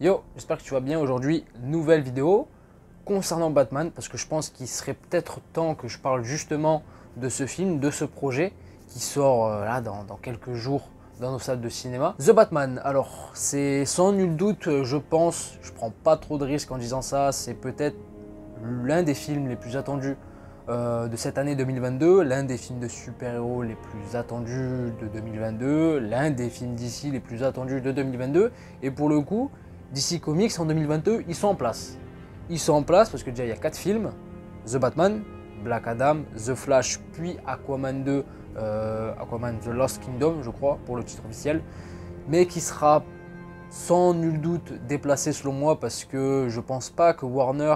Yo, j'espère que tu vas bien aujourd'hui. Nouvelle vidéo concernant Batman parce que je pense qu'il serait peut-être temps que je parle justement de ce film, de ce projet qui sort là dans quelques jours dans nos salles de cinéma. The Batman, alors c'est sans nul doute, je pense, je prends pas trop de risques en disant ça, c'est peut-être l'un des films les plus attendus de cette année 2022, l'un des films de super-héros les plus attendus de 2022, l'un des films d'ici les plus attendus de 2022, et pour le coup, DC Comics en 2022, ils sont en place. Ils sont en place parce que déjà il y a 4 films, The Batman, Black Adam, The Flash, puis Aquaman 2, Aquaman The Lost Kingdom, je crois, pour le titre officiel, mais qui sera sans nul doute déplacé selon moi parce que je pense pas que Warner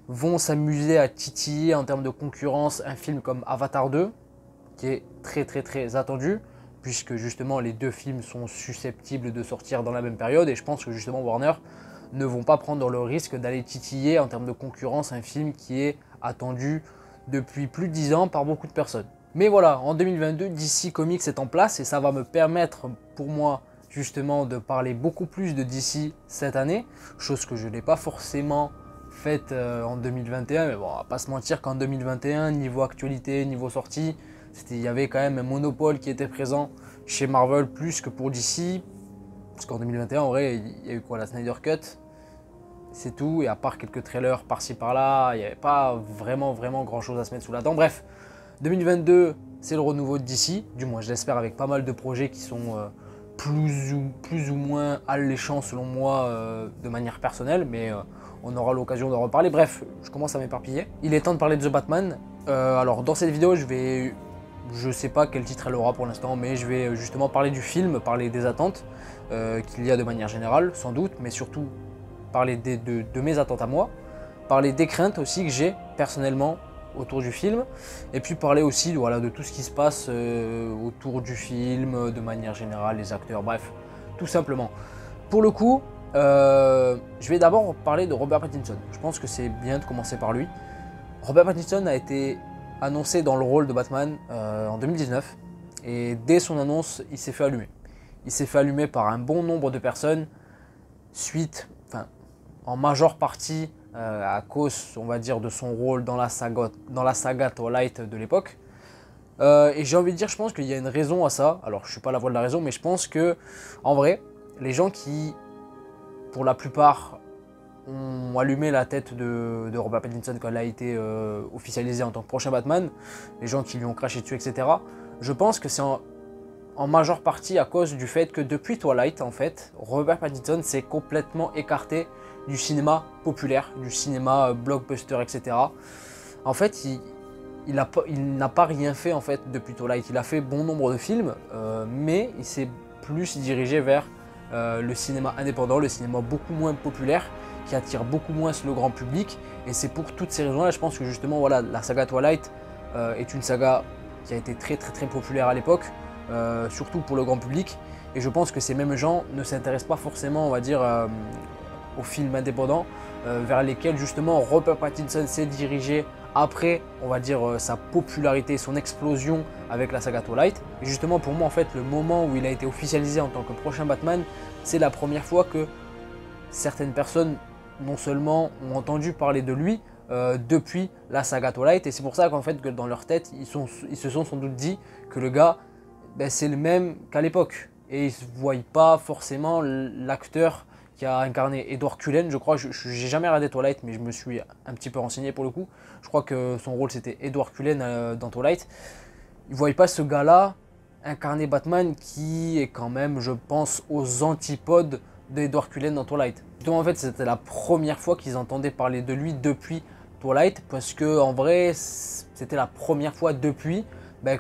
vont s'amuser à titiller en termes de concurrence un film comme Avatar 2, qui est très attendu, puisque justement les deux films sont susceptibles de sortir dans la même période, et je pense que justement Warner ne vont pas prendre le risque d'aller titiller en termes de concurrence un film qui est attendu depuis plus de 10 ans par beaucoup de personnes. Mais voilà, en 2022, DC Comics est en place et ça va me permettre pour moi justement de parler beaucoup plus de DC cette année, chose que je n'ai pas forcément faite en 2021, mais bon, on va pas se mentir qu'en 2021, niveau actualité, niveau sortie, il y avait quand même un monopole qui était présent chez Marvel plus que pour DC, parce qu'en 2021, en vrai, il y a eu quoi, la Snyder Cut, c'est tout, et à part quelques trailers par-ci par-là, il n'y avait pas vraiment grand chose à se mettre sous la dent. Bref, 2022, c'est le renouveau de DC, du moins je l'espère, avec pas mal de projets qui sont plus ou moins alléchants selon moi de manière personnelle, mais on aura l'occasion d'en reparler. Bref, je commence à m'éparpiller. Il est temps de parler de The Batman. Alors dans cette vidéo, je sais pas quel titre elle aura pour l'instant, mais je vais justement parler du film, parler des attentes qu'il y a de manière générale, sans doute, mais surtout parler de mes attentes à moi, parler des craintes aussi que j'ai personnellement autour du film, et puis parler aussi voilà, de tout ce qui se passe autour du film, de manière générale, les acteurs, bref, tout simplement. Pour le coup, je vais d'abord parler de Robert Pattinson. Je pense que c'est bien de commencer par lui. Robert Pattinson a été annoncé dans le rôle de Batman en 2019, et dès son annonce, il s'est fait allumer. Il s'est fait allumer par un bon nombre de personnes, en majeure partie à cause, on va dire, de son rôle dans la saga Twilight de l'époque. Et j'ai envie de dire, je pense qu'il y a une raison à ça. Alors, je ne suis pas la voix de la raison, mais je pense que, en vrai, les gens qui, pour la plupart, ont allumé la tête de Robert Pattinson quand elle a été officialisée en tant que prochain Batman, les gens qui lui ont craché dessus, etc. Je pense que c'est en majeure partie à cause du fait que depuis Twilight, en fait, Robert Pattinson s'est complètement écarté du cinéma populaire, du cinéma blockbuster, etc. En fait, il n'a pas rien fait en fait depuis Twilight. Il a fait bon nombre de films, mais il s'est plus dirigé vers le cinéma indépendant, le cinéma beaucoup moins populaire, qui attire beaucoup moins le grand public. Et c'est pour toutes ces raisons-là, je pense que justement, voilà, la saga Twilight est une saga qui a été très populaire à l'époque, surtout pour le grand public. Et je pense que ces mêmes gens ne s'intéressent pas forcément, on va dire, aux films indépendants, vers lesquels justement Robert Pattinson s'est dirigé après, on va dire, sa popularité, son explosion avec la saga Twilight. Et justement, pour moi, en fait, le moment où il a été officialisé en tant que prochain Batman, c'est la première fois que certaines personnes, non seulement ont entendu parler de lui depuis la saga Twilight, et c'est pour ça qu'en fait, que dans leur tête, ils se sont sans doute dit que le gars, ben, c'est le même qu'à l'époque. Et ils ne voient pas forcément l'acteur qui a incarné Edward Cullen, je crois. Je n'ai jamais regardé Twilight, mais je me suis un petit peu renseigné pour le coup. Je crois que son rôle c'était Edward Cullen dans Twilight. Ils ne voient pas ce gars-là incarner Batman qui est quand même, je pense, aux antipodes d'Edward Cullen dans Twilight. Donc en fait, c'était la première fois qu'ils entendaient parler de lui depuis Twilight, parce que en vrai, c'était la première fois depuis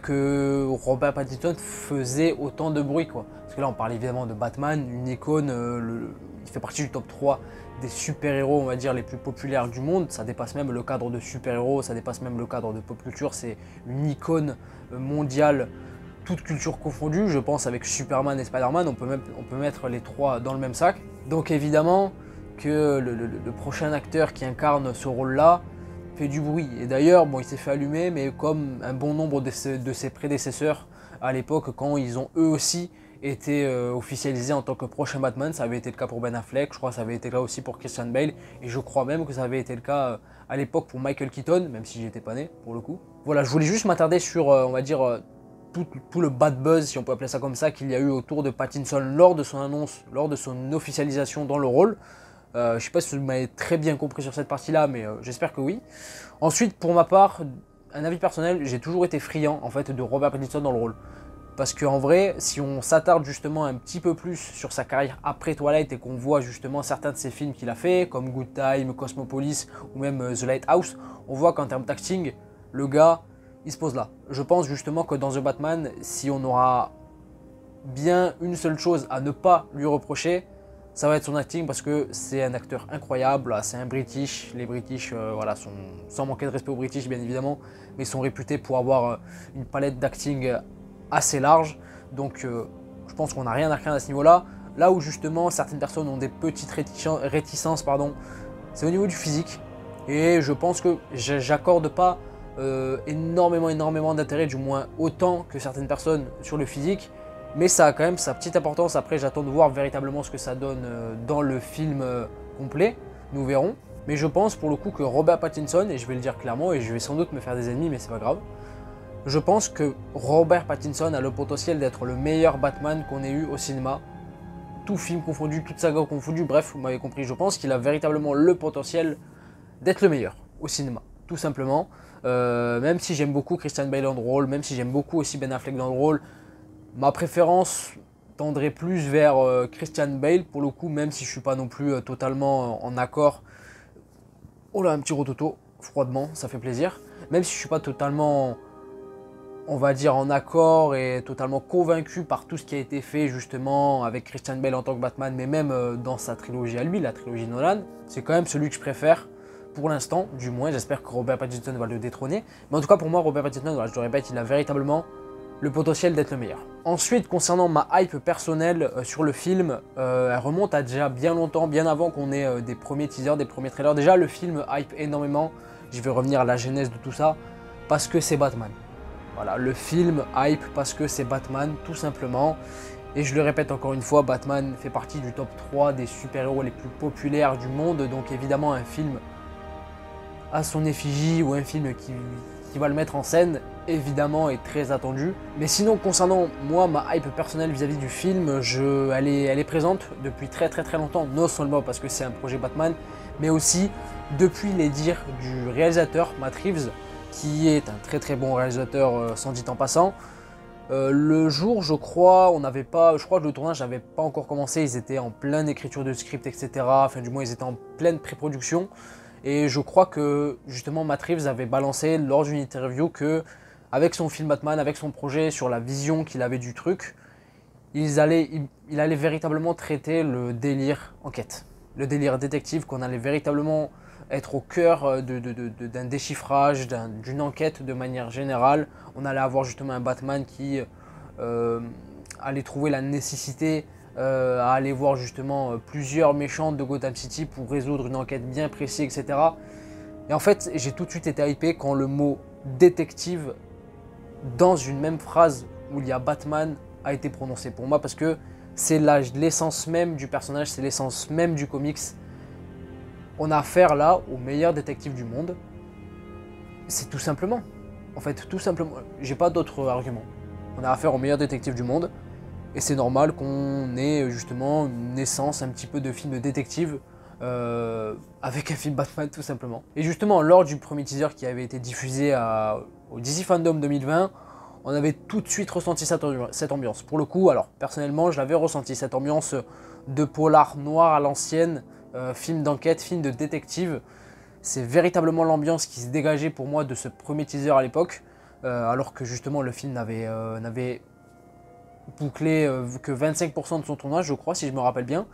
que Robert Pattinson faisait autant de bruit, quoi. Parce que là, on parle évidemment de Batman, une icône, il fait partie du top 3 des super-héros, on va dire, les plus populaires du monde. Ça dépasse même le cadre de super-héros, ça dépasse même le cadre de pop culture. C'est une icône mondiale, toute culture confondue. Je pense avec Superman et Spider-Man, on peut mettre les trois dans le même sac. Donc évidemment que le prochain acteur qui incarne ce rôle-là fait du bruit. Et d'ailleurs, bon, il s'est fait allumer, mais comme un bon nombre de ses prédécesseurs à l'époque, quand ils ont eux aussi été officialisé en tant que prochain Batman. Ça avait été le cas pour Ben Affleck, je crois que ça avait été le cas aussi pour Christian Bale, et je crois même que ça avait été le cas à l'époque pour Michael Keaton, même si j'étais pas né pour le coup. Voilà, je voulais juste m'attarder sur, on va dire, tout le bad buzz, si on peut appeler ça comme ça, qu'il y a eu autour de Pattinson lors de son annonce, lors de son officialisation dans le rôle. Je sais pas si vous m'avez très bien compris sur cette partie-là, mais j'espère que oui. Ensuite, pour ma part, un avis personnel, j'ai toujours été friand en fait de Robert Pattinson dans le rôle. Parce qu'en vrai, si on s'attarde justement un petit peu plus sur sa carrière après Twilight et qu'on voit justement certains de ses films qu'il a fait, comme Good Time, Cosmopolis ou même The Lighthouse, on voit qu'en termes d'acting, le gars, il se pose là. Je pense justement que dans The Batman, si on aura bien une seule chose à ne pas lui reprocher, ça va être son acting, parce que c'est un acteur incroyable, c'est un British. Les British, voilà, sont, sans manquer de respect aux British bien évidemment, mais sont réputés pour avoir une palette d'acting assez large, donc je pense qu'on n'a rien à craindre à ce niveau-là. Là où justement certaines personnes ont des petites réticences, c'est au niveau du physique, et je pense que j'accorde pas énormément d'intérêt, du moins autant que certaines personnes sur le physique, mais ça a quand même sa petite importance. Après, j'attends de voir véritablement ce que ça donne dans le film complet, nous verrons. Mais je pense pour le coup que Robert Pattinson, et je vais le dire clairement, et je vais sans doute me faire des ennemis, mais c'est pas grave, je pense que Robert Pattinson a le potentiel d'être le meilleur Batman qu'on ait eu au cinéma. Tout film confondu, toute saga confondue, bref, vous m'avez compris, je pense qu'il a véritablement le potentiel d'être le meilleur au cinéma, tout simplement. Même si j'aime beaucoup Christian Bale dans le rôle, même si j'aime beaucoup aussi Ben Affleck dans le rôle, ma préférence tendrait plus vers Christian Bale pour le coup, même si je ne suis pas non plus totalement en accord. Oh là, un petit rototo, froidement, ça fait plaisir. Même si je ne suis pas totalement, on va dire, en accord et totalement convaincu par tout ce qui a été fait justement avec Christian Bale en tant que Batman, mais même dans sa trilogie à lui, la trilogie Nolan, c'est quand même celui que je préfère pour l'instant, du moins. J'espère que Robert Pattinson va le détrôner. Mais en tout cas, pour moi, Robert Pattinson, voilà, je le répète, il a véritablement le potentiel d'être le meilleur. Ensuite, concernant ma hype personnelle sur le film, elle remonte à déjà bien longtemps, bien avant qu'on ait des premiers teasers, des premiers trailers. Déjà, le film hype énormément. Je vais revenir à la genèse de tout ça, parce que c'est Batman. Voilà, le film hype parce que c'est Batman, tout simplement. Et je le répète encore une fois, Batman fait partie du top 3 des super-héros les plus populaires du monde. Donc évidemment, un film à son effigie ou un film qui va le mettre en scène, évidemment, est très attendu. Mais sinon, concernant moi, ma hype personnelle vis-à-vis du film, elle est présente depuis très longtemps, non seulement parce que c'est un projet Batman, mais aussi depuis les dires du réalisateur Matt Reeves, qui est un très bon réalisateur, sans dit en passant. Le jour, je crois que le tournage n'avait pas encore commencé, ils étaient en pleine écriture de script, etc. Enfin, du moins, ils étaient en pleine pré-production. Et je crois que justement Matt Reeves avait balancé lors d'une interview que, avec son film Batman, avec son projet, sur la vision qu'il avait du truc, il allait véritablement traiter le délire enquête, le délire détective, qu'on allait véritablement être au cœur d'un déchiffrage, d'une enquête de manière générale. On allait avoir justement un Batman qui allait trouver la nécessité à aller voir justement plusieurs méchants de Gotham City pour résoudre une enquête bien précise, etc. Et en fait, j'ai tout de suite été hypé quand le mot détective dans une même phrase où il y a Batman a été prononcé pour moi, parce que c'est l'essence même du personnage, c'est l'essence même du comics. On a affaire là au meilleur détective du monde. C'est tout simplement. En fait, tout simplement. J'ai pas d'autre argument. On a affaire au meilleur détective du monde. Et c'est normal qu'on ait justement une essence un petit peu de film détective avec un film Batman, tout simplement. Et justement, lors du premier teaser qui avait été diffusé au DC Fandom 2020, on avait tout de suite ressenti cette ambiance. Pour le coup, alors personnellement, je l'avais ressenti, cette ambiance de polar noir à l'ancienne, film d'enquête, film de détective. C'est véritablement l'ambiance qui se dégageait pour moi de ce premier teaser à l'époque, alors que justement le film n'avait bouclé que 25% de son tournage, je crois, si je me rappelle bien.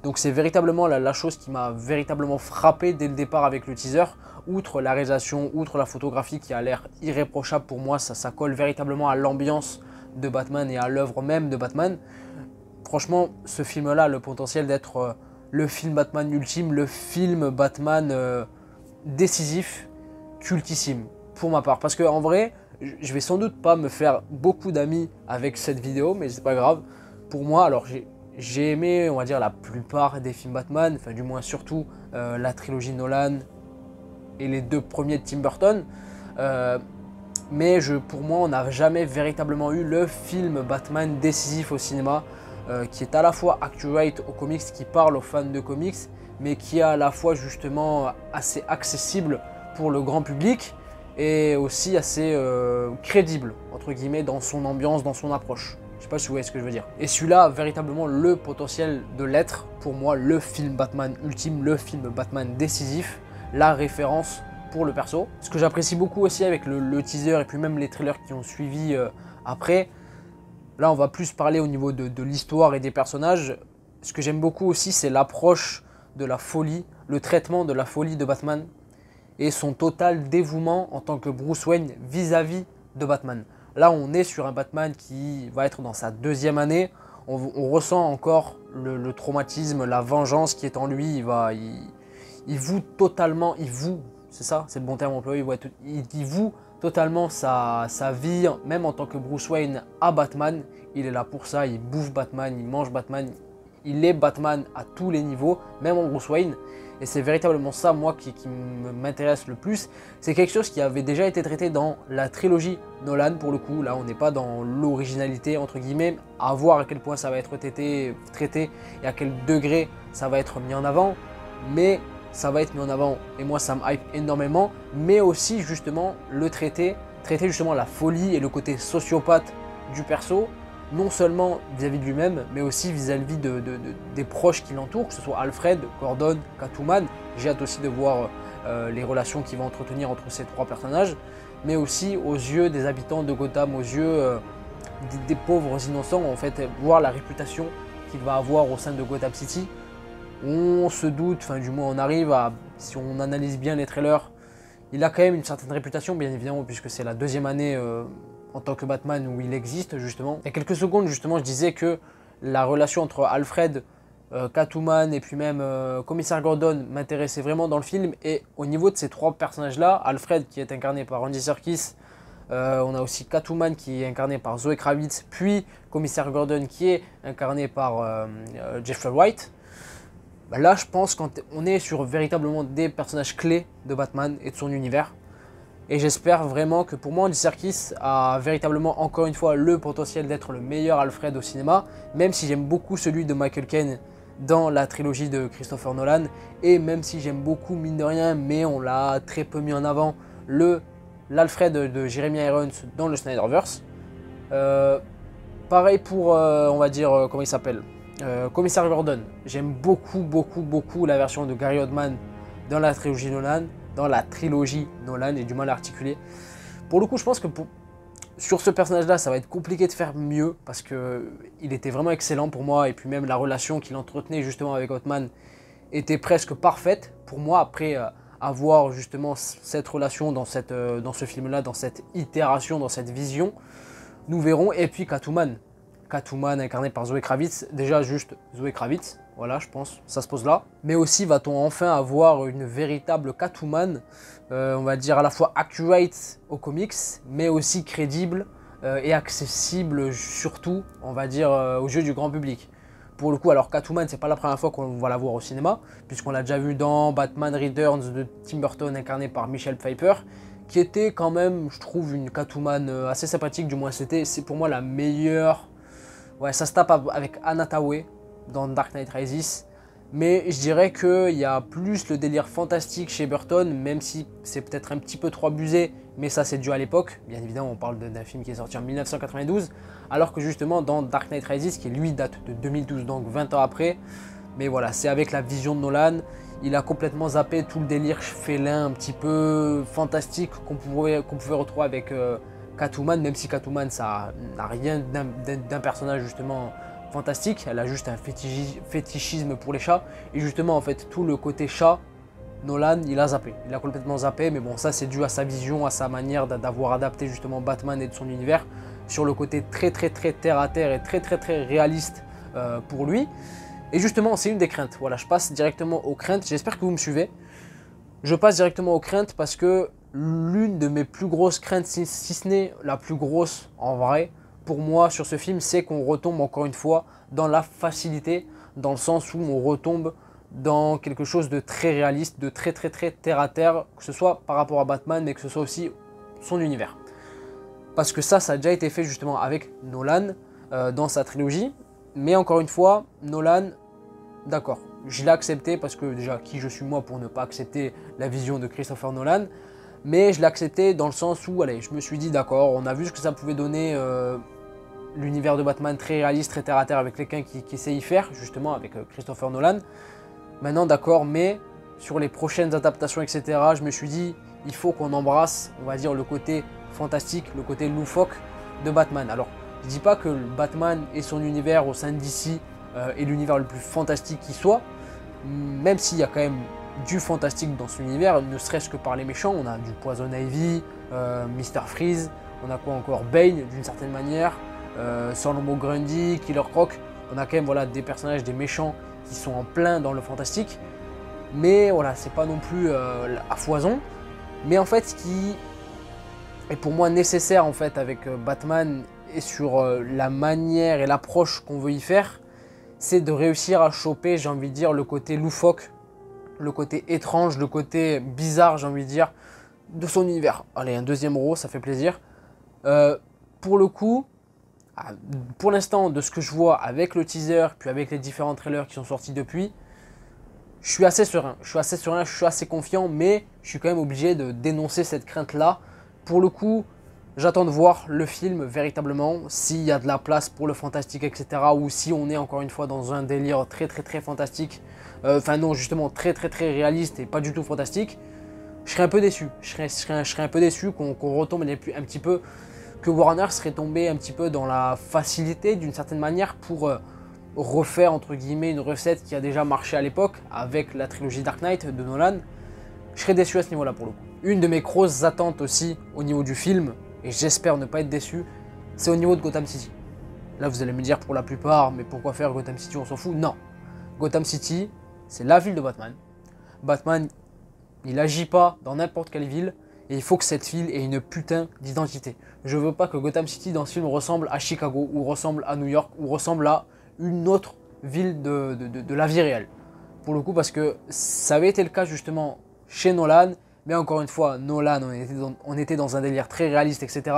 Donc c'est véritablement la chose qui m'a véritablement frappé dès le départ avec le teaser. Outre la réalisation, outre la photographie qui a l'air irréprochable pour moi, ça colle véritablement à l'ambiance de Batman et à l'œuvre même de Batman. Franchement, ce film-là a le potentiel d'être le film Batman ultime, le film Batman décisif, cultissime, pour ma part. Parce que en vrai, je vais sans doute pas me faire beaucoup d'amis avec cette vidéo, mais c'est pas grave. pour moi, alors j'ai aimé, on va dire, la plupart des films Batman, enfin du moins surtout la trilogie Nolan et les 2 premiers de Tim Burton. Mais pour moi, on n'a jamais véritablement eu le film Batman décisif au cinéma, qui est à la fois accurate aux comics, qui parle aux fans de comics, mais qui est à la fois justement assez accessible pour le grand public et aussi assez crédible, entre guillemets, dans son ambiance, dans son approche. Je sais pas si vous voyez ce que je veux dire. Et celui-là a véritablement le potentiel de l'être, pour moi, le film Batman ultime, le film Batman décisif, la référence pour le perso. Ce que j'apprécie beaucoup aussi avec le teaser et puis même les trailers qui ont suivi après, là on va plus parler au niveau de l'histoire et des personnages. Ce que j'aime beaucoup aussi, c'est l'approche de la folie, le traitement de la folie de Batman et son total dévouement en tant que Bruce Wayne vis-à-vis de Batman. Là on est sur un Batman qui va être dans sa 2e année, on ressent encore le traumatisme, la vengeance qui est en lui, il voue totalement, c'est ça, c'est le bon terme employé, il voue totalement sa vie, même en tant que Bruce Wayne, à Batman. Il est là pour ça, il bouffe Batman, il mange Batman, il est Batman à tous les niveaux, même en Bruce Wayne. Et c'est véritablement ça, moi, qui m'intéresse le plus. C'est quelque chose qui avait déjà été traité dans la trilogie Nolan, pour le coup. Là, on n'est pas dans l'originalité, entre guillemets, à voir à quel point ça va être traité et à quel degré ça va être mis en avant. Mais ça va être mis en avant et moi ça me hype énormément, mais aussi justement traiter justement la folie et le côté sociopathe du perso, non seulement vis-à-vis de lui-même, mais aussi vis-à-vis des proches qui l'entourent, que ce soit Alfred, Gordon, Catwoman. J'ai hâte aussi de voir les relations qu'il va entretenir entre ces 3 personnages, mais aussi aux yeux des habitants de Gotham, aux yeux des pauvres innocents, en fait, voir la réputation qu'il va avoir au sein de Gotham City. On se doute, enfin du moins on arrive à, si on analyse bien les trailers, il a quand même une certaine réputation, bien évidemment, puisque c'est la 2e année en tant que Batman où il existe justement. Il y a quelques secondes justement je disais que la relation entre Alfred, Catwoman et puis même Commissaire Gordon m'intéressait vraiment dans le film. Et au niveau de ces 3 personnages là, Alfred qui est incarné par Andy Serkis, on a aussi Catwoman qui est incarné par Zoe Kravitz, puis Commissaire Gordon qui est incarné par Jeffrey Wright. Là, je pense qu'on est sur véritablement des personnages clés de Batman et de son univers. Et j'espère vraiment que pour moi, Andy Serkis a véritablement encore une fois le potentiel d'être le meilleur Alfred au cinéma, même si j'aime beaucoup celui de Michael Caine dans la trilogie de Christopher Nolan, et même si j'aime beaucoup, mine de rien, mais on l'a très peu mis en avant, l'Alfred de Jeremy Irons dans le Snyderverse. Pareil pour, on va dire, comment il s'appelle, Commissaire Gordon. J'aime beaucoup la version de Gary Oldman dans la trilogie Nolan, j'ai du mal à articuler. Pour le coup, je pense que sur ce personnage-là, ça va être compliqué de faire mieux parce qu'il était vraiment excellent pour moi et puis même la relation qu'il entretenait justement avec Oldman était presque parfaite pour moi après avoir justement cette relation dans ce film-là, dans cette itération, dans cette vision. Nous verrons. Et puis Catwoman incarnée par Zoe Kravitz, déjà juste Zoe Kravitz, voilà, je pense, ça se pose là. Mais aussi, va-t-on enfin avoir une véritable Catwoman, on va dire à la fois accurate aux comics, mais aussi crédible et accessible surtout, on va dire, aux yeux du grand public. Pour le coup, alors Catwoman, c'est pas la première fois qu'on va la voir au cinéma, puisqu'on l'a déjà vu dans Batman Returns de Tim Burton, incarné par Michelle Pfeiffer, qui était quand même, je trouve, une Catwoman assez sympathique, du moins c'est pour moi la meilleure. Ouais, ça se tape avec Anna Thaoué dans Dark Knight Rises, mais je dirais qu'il y a plus le délire fantastique chez Burton, même si c'est peut-être un petit peu trop abusé, mais ça c'est dû à l'époque. Bien évidemment, on parle d'un film qui est sorti en 1992, alors que justement dans Dark Knight Rises, qui lui date de 2012, donc 20 ans après, mais voilà, c'est avec la vision de Nolan, il a complètement zappé tout le délire félin, un petit peu fantastique qu'on pouvait retrouver avec Catwoman, même si Catwoman ça n'a rien d'un personnage justement fantastique, elle a juste un fétichisme pour les chats, et justement en fait tout le côté chat, Nolan il a zappé, il a complètement zappé, mais bon ça c'est dû à sa vision, à sa manière d'avoir adapté justement Batman et de son univers, sur le côté très terre à terre et très réaliste pour lui. Et justement c'est une des craintes, voilà je passe directement aux craintes, j'espère que vous me suivez. Je passe directement aux craintes parce que l'une de mes plus grosses craintes, si ce n'est la plus grosse en vrai, pour moi sur ce film, c'est qu'on retombe encore une fois dans la facilité, dans le sens où on retombe dans quelque chose de très réaliste, de très terre à terre, que ce soit par rapport à Batman, mais que ce soit aussi son univers. Parce que ça a déjà été fait justement avec Nolan dans sa trilogie. Mais encore une fois, Nolan, d'accord, je l'ai accepté parce que déjà, qui je suis moi pour ne pas accepter la vision de Christopher Nolan. Mais je l'ai accepté dans le sens où, allez, je me suis dit d'accord, on a vu ce que ça pouvait donner l'univers de Batman très réaliste, très terre à terre avec quelqu'un qui essaie y faire, justement avec Christopher Nolan. Maintenant d'accord, mais sur les prochaines adaptations, etc., je me suis dit, il faut qu'on embrasse, on va dire, le côté fantastique, le côté loufoque de Batman. Alors, je dis pas que Batman et son univers au sein de DC est l'univers le plus fantastique qui soit, même s'il y a quand même du fantastique dans son univers, ne serait-ce que par les méchants. On a du Poison Ivy, Mr. Freeze, on a quoi encore, Bane d'une certaine manière, Solomon Grundy, Killer Croc. On a quand même voilà, des personnages, des méchants qui sont en plein dans le fantastique. Mais voilà, c'est pas non plus à foison. Mais en fait, ce qui est pour moi nécessaire en fait avec Batman et sur la manière et l'approche qu'on veut y faire, c'est de réussir à choper, j'ai envie de dire, le côté loufoque, le côté étrange, le côté bizarre, j'ai envie de dire, de son univers. Allez, un deuxième euro, ça fait plaisir. Pour le coup, pour l'instant, de ce que je vois avec le teaser, puis avec les différents trailers qui sont sortis depuis, je suis assez serein, je suis assez confiant, mais je suis quand même obligé de dénoncer cette crainte-là. Pour le coup, j'attends de voir le film véritablement, s'il y a de la place pour le fantastique, etc. Ou si on est encore une fois dans un délire très fantastique. Enfin non, justement très réaliste et pas du tout fantastique. Je serais un peu déçu. Je serais un peu déçu qu'on retombe un petit peu, que Warner serait tombé un petit peu dans la facilité d'une certaine manière pour refaire entre guillemets une recette qui a déjà marché à l'époque avec la trilogie Dark Knight de Nolan. Je serais déçu à ce niveau-là pour le coup. Une de mes grosses attentes aussi au niveau du film, et j'espère ne pas être déçu, c'est au niveau de Gotham City. Là vous allez me dire pour la plupart, mais pourquoi faire Gotham City, on s'en fout. Non, Gotham City, c'est la ville de Batman. Batman, il n'agit pas dans n'importe quelle ville, et il faut que cette ville ait une putain d'identité. Je veux pas que Gotham City dans ce film ressemble à Chicago, ou ressemble à New York, ou ressemble à une autre ville de la vie réelle. Pour le coup, parce que ça avait été le cas justement chez Nolan, mais encore une fois, Nolan, on était dans un délire très réaliste, etc.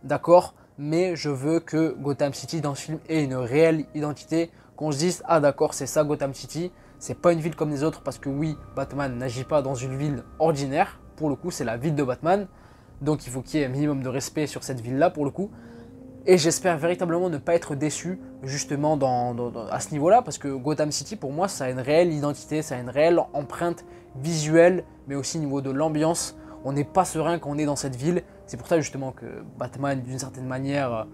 D'accord, mais je veux que Gotham City dans ce film ait une réelle identité, qu'on se dise, ah d'accord, c'est ça Gotham City, c'est pas une ville comme les autres, parce que oui, Batman n'agit pas dans une ville ordinaire, pour le coup, c'est la ville de Batman, donc il faut qu'il y ait un minimum de respect sur cette ville-là, pour le coup. Et j'espère véritablement ne pas être déçu justement à ce niveau-là, parce que Gotham City, pour moi, ça a une réelle identité, ça a une réelle empreinte visuelle, mais aussi au niveau de l'ambiance. On n'est pas serein quand on est dans cette ville. C'est pour ça justement que Batman, d'une certaine manière,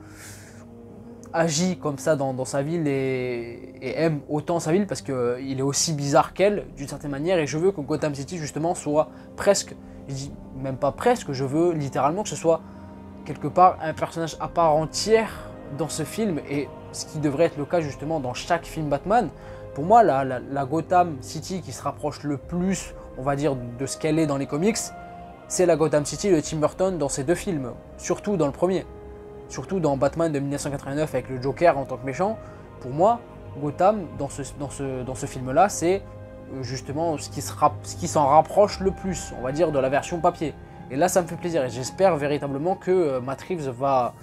agit comme ça dans sa ville et aime autant sa ville, parce qu'il est aussi bizarre qu'elle, d'une certaine manière. Et je veux que Gotham City, justement, soit presque, je dis même pas presque, je veux littéralement que ce soit quelque part un personnage à part entière dans ce film, et ce qui devrait être le cas justement dans chaque film Batman. Pour moi, la Gotham City qui se rapproche le plus, on va dire, de ce qu'elle est dans les comics, c'est la Gotham City de Tim Burton dans ces deux films, surtout dans le premier, surtout dans Batman de 1989 avec le Joker en tant que méchant. Pour moi, Gotham dans ce film-là, c'est justement ce qui s'en rapproche le plus, on va dire, de la version papier. Et là, ça me fait plaisir, et j'espère véritablement que Matt Reeves va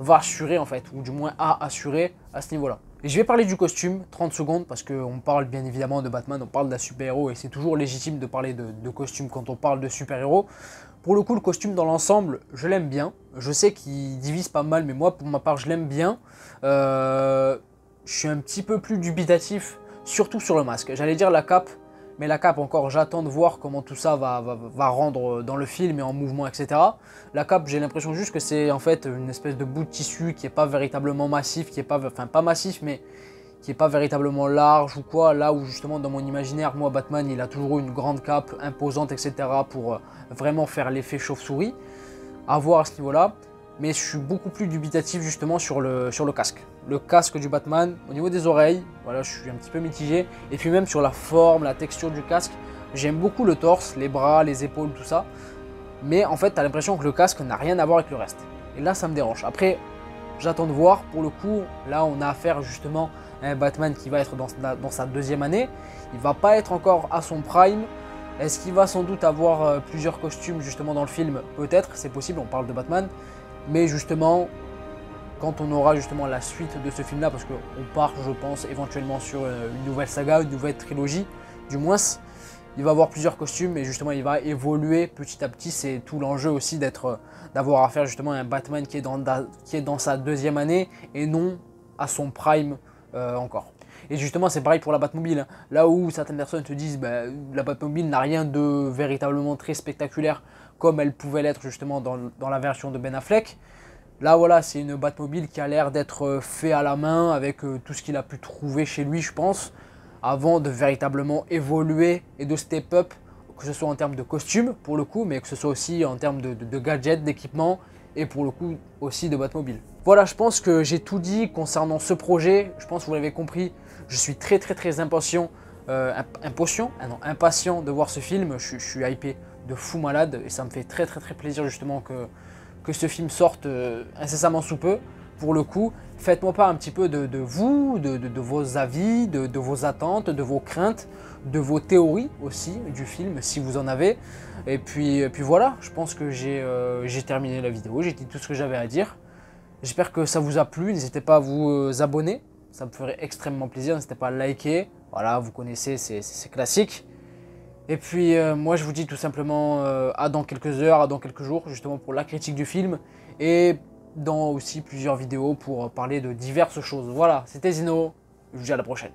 assurer en fait, ou du moins a assuré à ce niveau-là. Et je vais parler du costume, 30 secondes, parce qu'on parle bien évidemment de Batman, on parle d'un super-héros, et c'est toujours légitime de parler de costume quand on parle de super-héros. Pour le coup, le costume dans l'ensemble, je l'aime bien. Je sais qu'il divise pas mal, mais moi, pour ma part, je l'aime bien. Je suis un petit peu plus dubitatif, surtout sur le masque. J'allais dire la cape, mais la cape encore, j'attends de voir comment tout ça va rendre dans le film et en mouvement, etc. La cape, j'ai l'impression juste que c'est en fait une espèce de bout de tissu qui n'est pas véritablement massif, qui est pas, enfin pas massif, mais qui n'est pas véritablement large ou quoi. Là où justement dans mon imaginaire, moi Batman, il a toujours eu une grande cape imposante, etc. pour vraiment faire l'effet chauve-souris. À voir à ce niveau-là. Mais je suis beaucoup plus dubitatif justement sur le casque. Le casque du Batman, au niveau des oreilles, voilà, je suis un petit peu mitigé. Et puis même sur la forme, la texture du casque, j'aime beaucoup le torse, les bras, les épaules, tout ça. Mais en fait, tu as l'impression que le casque n'a rien à voir avec le reste. Et là, ça me dérange. Après, j'attends de voir. Pour le coup, là on a affaire justement à un Batman qui va être dans sa deuxième année. Il va pas être encore à son prime. Est-ce qu'il va sans doute avoir plusieurs costumes justement dans le film? Peut-être, c'est possible, on parle de Batman. Mais justement, quand on aura justement la suite de ce film là, parce qu'on part je pense éventuellement sur une nouvelle saga, une nouvelle trilogie du moins, il va avoir plusieurs costumes et justement il va évoluer petit à petit. C'est tout l'enjeu aussi d'avoir affaire justement à un Batman qui est dans sa deuxième année et non à son prime encore. Et justement c'est pareil pour la Batmobile, hein. Là où certaines personnes te disent la Batmobile n'a rien de véritablement très spectaculaire comme elle pouvait l'être justement dans la version de Ben Affleck. Là voilà, c'est une Batmobile qui a l'air d'être fait à la main avec tout ce qu'il a pu trouver chez lui je pense, avant de véritablement évoluer et de step up, que ce soit en termes de costume pour le coup, mais que ce soit aussi en termes de gadgets, d'équipements et pour le coup aussi de Batmobile. Voilà, je pense que j'ai tout dit concernant ce projet. Je pense que vous l'avez compris, je suis très impatient, impatient de voir ce film. Je suis hypé de fou malade et ça me fait très plaisir justement que ce film sorte incessamment sous peu. Pour le coup, faites-moi part un petit peu de vous, de vos avis, de vos attentes, de vos craintes, de vos théories aussi du film si vous en avez. Et puis voilà, je pense que j'ai terminé la vidéo, j'ai dit tout ce que j'avais à dire. J'espère que ça vous a plu, n'hésitez pas à vous abonner, ça me ferait extrêmement plaisir, n'hésitez pas à liker. Voilà, vous connaissez, c'est classique. Et puis moi je vous dis tout simplement à dans quelques heures, à dans quelques jours, justement pour la critique du film et dans aussi plusieurs vidéos pour parler de diverses choses. Voilà, c'était Zino, je vous dis à la prochaine.